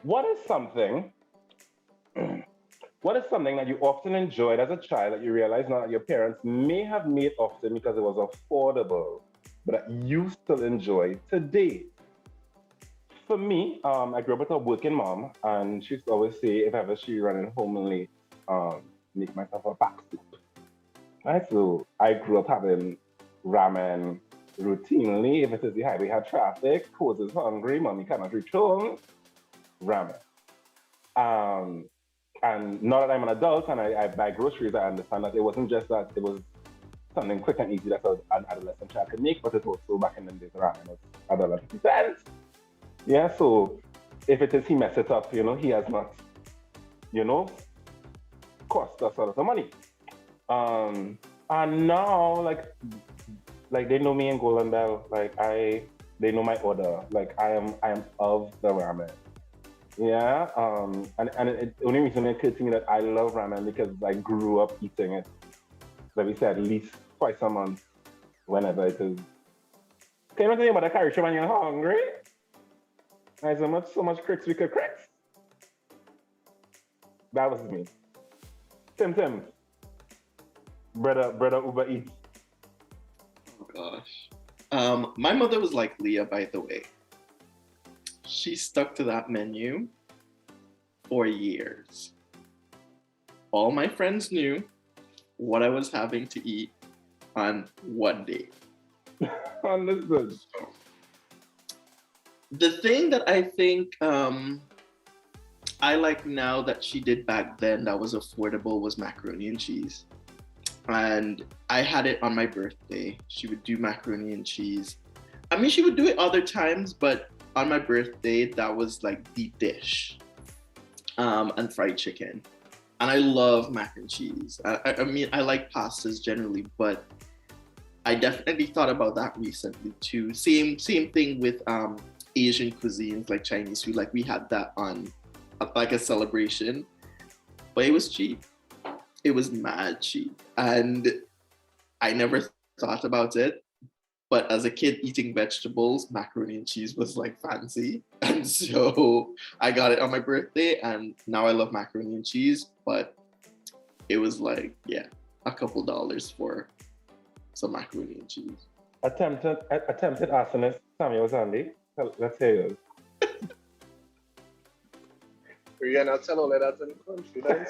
what is something what is something that you often enjoyed as a child that you realize now that your parents may have made often because it was affordable, but that you still enjoy today? For me, I grew up with a working mom, and she used to always say if ever she running home late, make myself a pack soup. Right, so I grew up having ramen routinely. If it is the highway had traffic, Pose is hungry, mommy cannot return, ramen. Um, and now that I'm an adult and I buy groceries, I understand that it wasn't just that it was something quick and easy that an adolescent child could make, but it also back in the days ramen was $1.50. Yeah, so if it is he mess it up, he has not, you know, cost us a lot of money. And now like they know me in Golden Bell. They know my order. Like I am of the ramen. Yeah. And the only reason it occurred to me that I love ramen because I grew up eating it. Like we said, at least twice a month, whenever it is. Can you tell me about the curry when you're hungry? There's so much cricks we could cricks. That was me. Tim, brother Uber Eats. Oh gosh. My mother was like Leah, by the way. She stuck to that menu for years. All my friends knew what I was having to eat on what day. Understood. The thing that I think I like now that she did back then that was affordable was macaroni and cheese. And I had it on my birthday. She would do macaroni and cheese. I mean, she would do it other times, but on my birthday, that was like the dish. And fried chicken. And I love mac and cheese. I mean, I like pastas generally, but I definitely thought about that recently too. Same thing with Asian cuisines like Chinese food. Like we had that on like a celebration, but it was cheap. It was mad cheap, and I never thought about it. But as a kid eating vegetables, macaroni and cheese was like fancy. And so I got it on my birthday and now I love macaroni and cheese. But it was like, yeah, a couple dollars for some macaroni and cheese. Attempted arsonist Samuel Sandy. Let's hear yours. We're gonna tell all of that in confidence.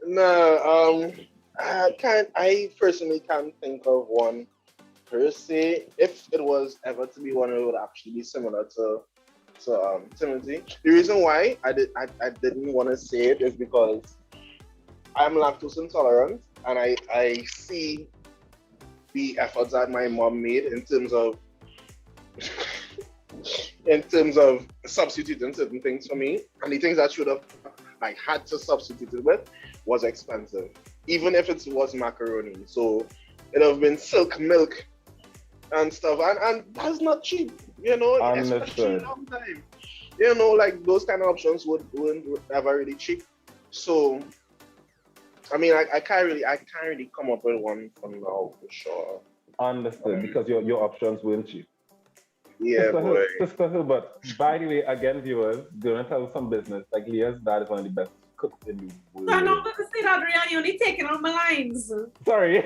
No, I personally can't think of one per se. If it was ever to be one, it would actually be similar to Timothy. The reason why I didn't want to say it is because I'm lactose intolerant, and I see the efforts that my mom made in terms of substituting certain things for me, and the things that should have had to substitute it with was expensive, even if it was macaroni. So it have been silk milk and stuff, and that's not cheap, especially a long time. Like those kind of options weren't ever really cheap. So I mean, I can't really come up with one for now for sure. Understood, because your options weren't cheap. Yeah, boy. Sister Hilbert, by the way, again, viewers, gonna tell some business. Like Leah's dad is one of the best cooks in the world. I'm not going to say that, Rian. You're only taking on my lines. Sorry.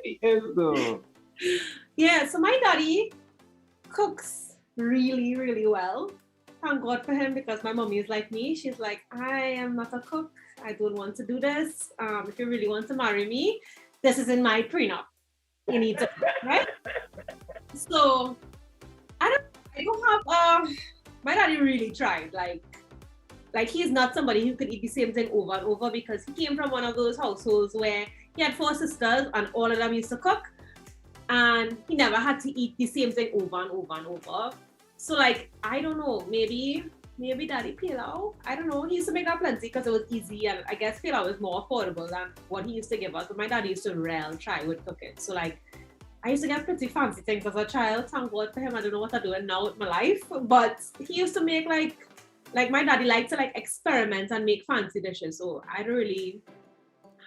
He is though. Yeah, so my daddy cooks really, really well. Thank God for him, because my mommy is like me. She's like, I am not a cook. I don't want to do this. If you really want to marry me, this is in my prenup. You need to cook, right? So I don't have my daddy really tried. Like he's not somebody who could eat the same thing over and over, because he came from one of those households where he had 4 sisters and all of them used to cook, and he never had to eat the same thing over and over and over. So like, I don't know, maybe daddy pilau, I don't know. He used to make that plenty because it was easy, and I guess pilau is more affordable than what he used to give us. But my daddy used to really try with cooking. So like, I used to get pretty fancy things as a child. Thank God for him. I don't know what I'm doing now with my life. But he used to make like my daddy liked to like experiment and make fancy dishes. So I don't really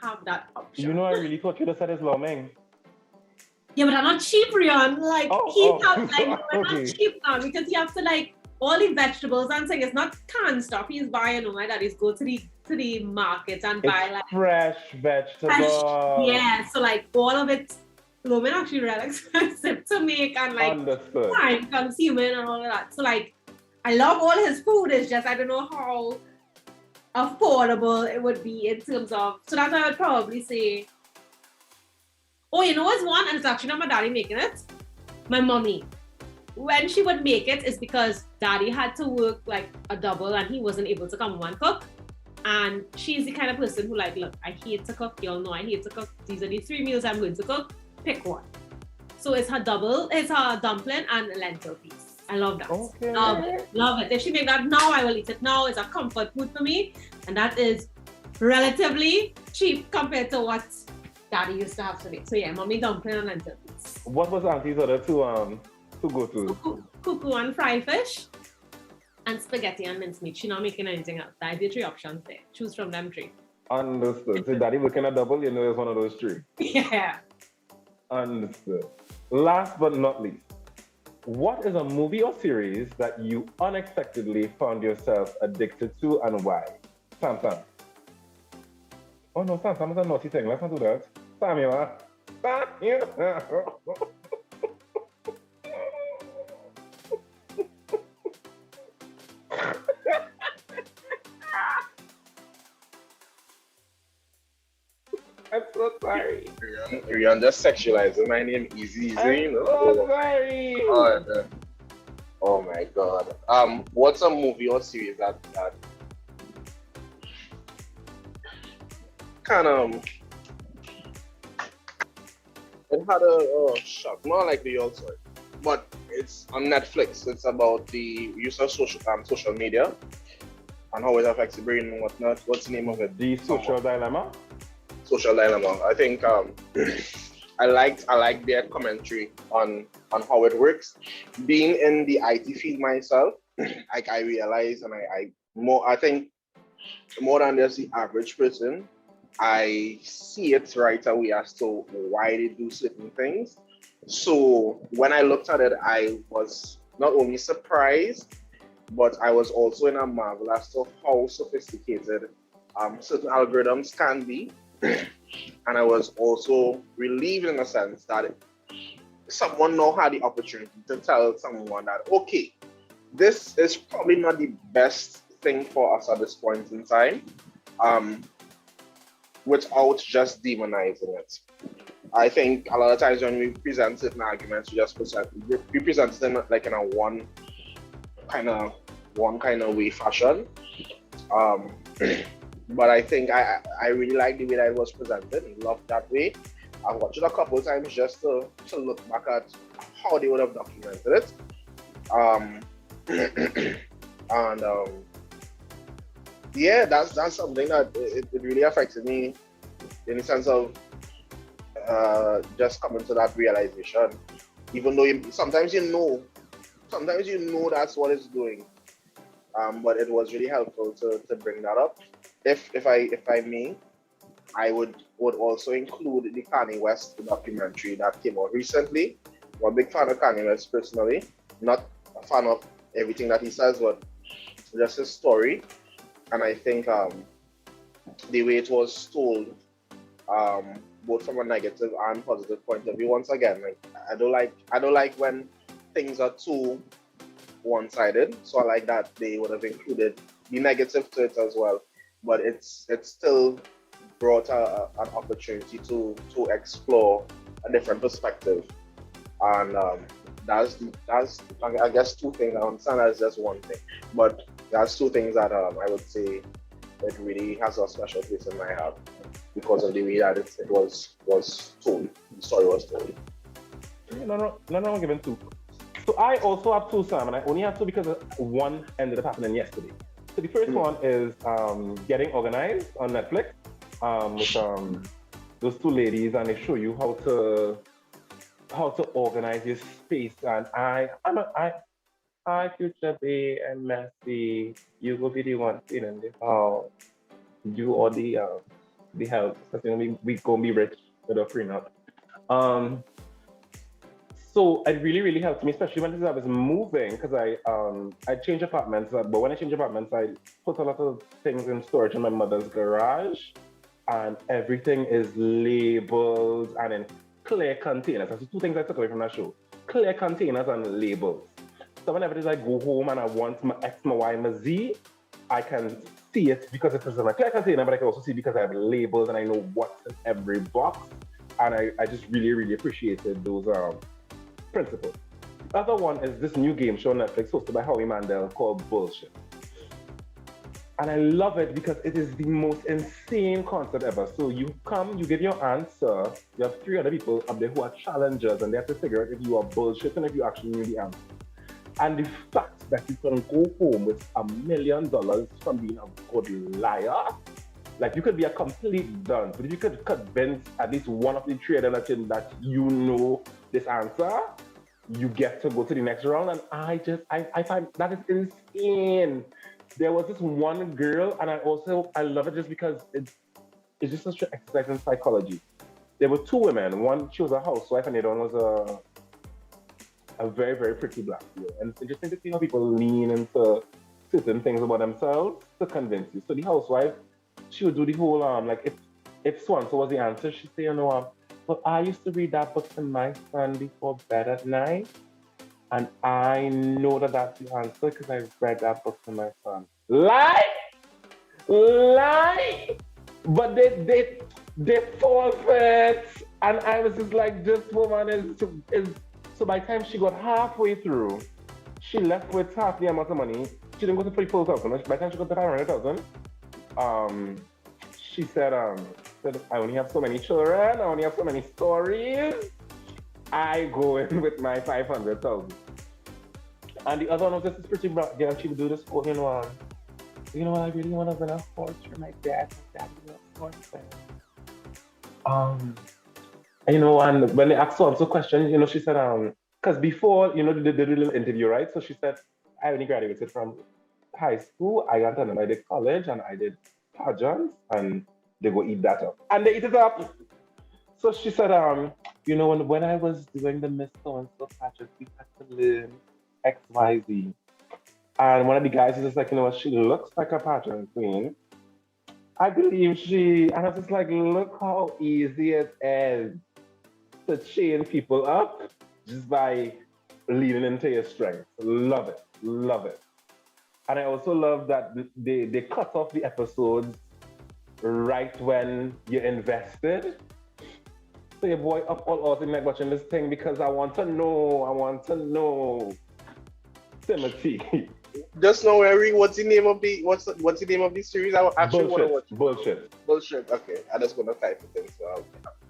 have that option. I really thought you just said it's Lomeng. Yeah, but I'm not cheap, Rion. Like we're not okay. cheap now because you have to like all the vegetables and things. It's not canned stuff. He's buying. Oh my daddy's go to the market and buy like Fresh vegetables. yeah. So like all of it, Loman actually real expensive to make and like Understood. time consuming and all of that. So like I love all his food. It's just I don't know how affordable it would be in terms of. So that's why I would probably say. Oh, you know what's one? And it's actually not my daddy making it. My mommy. When she would make it, it's because daddy had to work like a double and he wasn't able to come home and cook. And she's the kind of person who like, look, I hate to cook. Y'all know I hate to cook. These are the 3 meals I'm going to cook. Pick one. So it's her dumpling and a lentil piece. I love that. Okay. Love it. If she make that now, I will eat it now. It's a comfort food for me. And that is relatively cheap compared to what daddy used to have to make. So yeah, mommy dumpling and lentil piece. What was Auntie's other two go-to? Cuckoo and fried fish. And spaghetti and mincemeat. She's not making anything else. That is the 3 options there. Choose from them 3. Understood. So daddy working a double, you know it's one of those 3. Yeah. Understood. Last but not least, what is a movie or series that you unexpectedly found yourself addicted to and why? Sam. Oh no, Sam is a naughty thing. Let's not do that. Sam, you are. I'm so sorry. Rion just sexualizing my name easy, you know. So sorry. Oh my god. What's a movie or series that kind of it had a shock, not like the old story, but it's on Netflix. It's about the use of social media and how it affects the brain and whatnot. What's the name of it? The Social Dilemma. Social Dilemma. I think I like their commentary on how it works. Being in the IT field myself, like I realize and I think more than just the average person, I see it right away as to why they do certain things. So when I looked at it, I was not only surprised, but I was also in a marvel as to how sophisticated certain algorithms can be. And I was also relieved in a sense that someone now had the opportunity to tell someone that, okay, this is probably not the best thing for us at this point in time, without just demonizing it. I think a lot of times when we present certain arguments, we present it in like in a one kind of way fashion. But I think I really like the way that it was presented. I love that way. I've watched it a couple of times just to look back at how they would have documented it. Yeah, that's something that it really affected me in the sense of just coming to that realization. Even though sometimes you know that's what it's doing. But it was really helpful to bring that up. If I may, I would also include the Kanye West documentary that came out recently. I'm a big fan of Kanye West personally, not a fan of everything that he says, but just his story. And I think the way it was told, both from a negative and positive point of view. Once again, like I don't like when things are too one-sided. So I like that they would have included the negative to it as well. But it's still brought an opportunity to explore a different perspective. And that's I guess 2 things. I understand that's just one thing, but that's 2 things that I would say it really has a special place in my heart because of the way that it was told. The story was told. No, I'm giving 2. So I also have 2, Sam, and I only have 2 because one ended up happening yesterday. So the first one is Getting Organized on Netflix with those 2 ladies, and they show you how to organize your space. And I future be and messy. You go be the one feeling the how you or the help. Because we gonna be rich with a prenup. So it really, really helped me, especially when I was moving, because I changed apartments. But when I changed apartments, I put a lot of things in storage in my mother's garage, and everything is labeled and in clear containers. That's the two things I took away from that show: clear containers and labels. So whenever it is I go home and I want my X, my Y, my Z, I can see it because it is in a clear container, but I can also see because I have labels and I know what's in every box. And I just really, really appreciated those principles. The other one is this new game show on Netflix hosted by Howie Mandel called Bullshit. And I love it because it is the most insane concept ever. So you come, you give your answer, you have 3 other people up there who are challengers, and they have to figure out if you are bullshit and if you actually knew the answer. And the fact that you can go home with $1 million from being a good liar, like you could be a complete dunce, but if you could convince at least one of the 3 other that you know this answer, you get to go to the next round. And I find that is insane. There was this one girl, and I love it just because it's just such an exercise in psychology. There were 2 women. One, she was a housewife, and the other one was a very, very pretty black girl. And it's interesting to see how people lean into certain things about themselves to convince you. So the housewife, she would do the whole like if so-and-so was the answer, she'd say, but I used to read that book to my son before bed at night, and I know that that's the answer because I read that book to my son. Lie! But they forfeit, and I was just like, this woman is. So by the time she got halfway through, she left with half the amount of money. She didn't go to $44,000. By the time she got to $500,000, she said, I only have so many children, I only have so many stories. I go in with my $500,000. And the other one was this pretty black girl. She would do this whole, I really want to win a horse for my dad. My dad was a horse fan. And when they asked her some questions, she said, because before, they did a little interview, right? So she said, I only graduated from high school, I got I did college, and I did pageants, and they go eat that up. And they eat it up. So she said, when I was doing the Miss So-and-so pageant, we had to learn X, Y, Z. And one of the guys is just like, she looks like a pageant queen. I believe and I was just like, look how easy it is to chain people up just by leaning into your strength. Love it. And I also love that they cut off the episodes right when you're invested. So your boy up all out in like watching this thing because I want to know. Timothy. Just know, Eric, what's the name of the series? I actually want to watch. Bullshit. Okay, I'm just gonna type it in. So,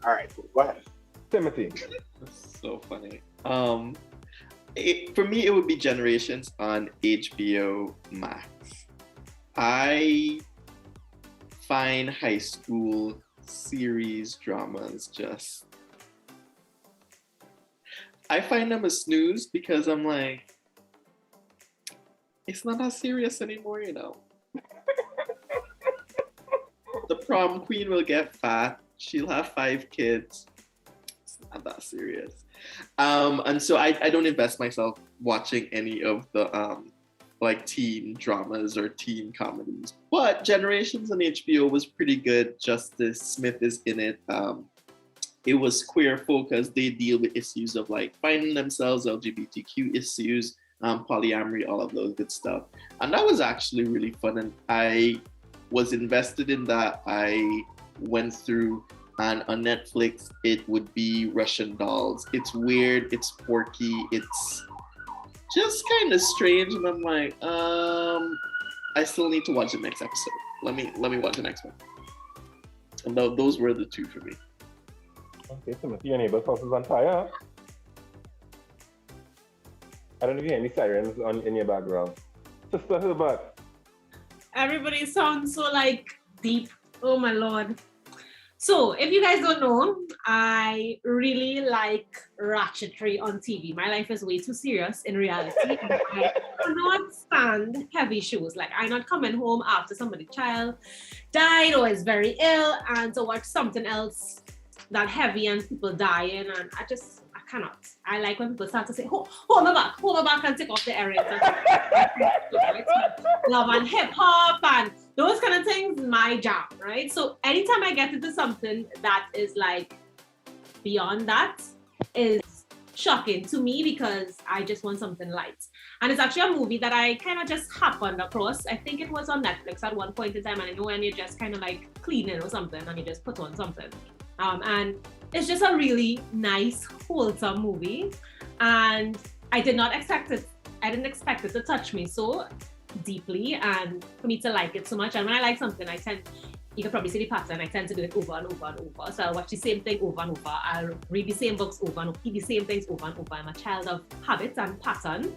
all right, go ahead. Timothy. That's so funny. For me, it would be Generations on HBO Max. I find high school series dramas I find them a snooze because I'm like, it's not that serious anymore, The prom queen will get fat. She'll have 5 kids. It's not that serious. And so I don't invest myself watching any of the teen dramas or teen comedies. But Generations on HBO was pretty good. Justice Smith is in it. It was queer focused. They deal with issues of finding themselves, LGBTQ issues, polyamory, all of those good stuff. And that was actually really fun. And I was invested in that. I went through, and on Netflix, it would be Russian Dolls. It's weird, it's quirky, it's just kind of strange. And I'm like, I still need to watch the next episode. Let me watch the next one. And those were the 2 for me. Okay, Timothy, your neighbor's house is on fire. I don't know if you hear any sirens in your background. Sister Herbert. Everybody sounds so deep. Oh my Lord. So if you guys don't know, I really like ratchetry on TV. My life is way too serious in reality. I cannot stand heavy shows. I not coming home after somebody's child died or is very ill and to watch something else that heavy and people dying, and I cannot. I like when people start to say, hold my back and take off the earrings. Love and hip hop and those kind of things, my jam, right? So anytime I get into something that is like beyond that is shocking to me because I just want something light. And it's actually a movie that I kind of just happened across. I think it was on Netflix at one point in time, and I know when you're just kind of like cleaning or something and you just put on something. And it's just a really nice, wholesome movie. And I did not expect it. I didn't expect it to touch me so deeply and for me to like it so much. And when I like something, you can probably see the pattern. I tend to do it over and over and over. So I'll watch the same thing over and over. I'll read the same books over and over, eat the same things over and over. I'm a child of habits and pattern.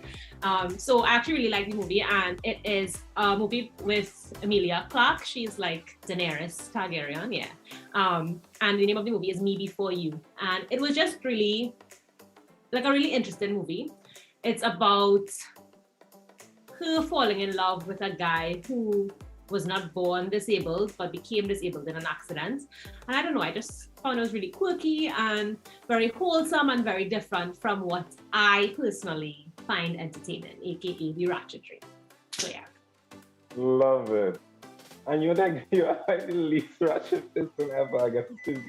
So I actually really like the movie, and it is a movie with Emilia Clarke. She's like Daenerys Targaryen, yeah. And the name of the movie is Me Before You. And it was just really, like a really interesting movie. It's about her falling in love with a guy who was not born disabled, but became disabled in an accident. And I don't know, I just found it was really quirky and very wholesome and very different from what I personally find entertaining, aka the ratchetry. So yeah. Love it. And you're like the least ratchet person ever, I guess, since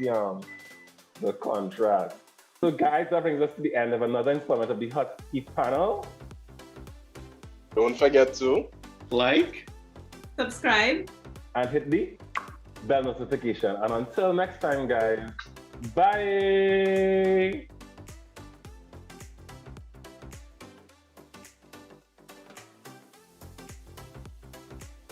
the contrast. So guys, that brings us to the end of another installment of the Hot Seat Panel. Don't forget to Like, subscribe, and hit the bell notification. And until next time, guys, bye.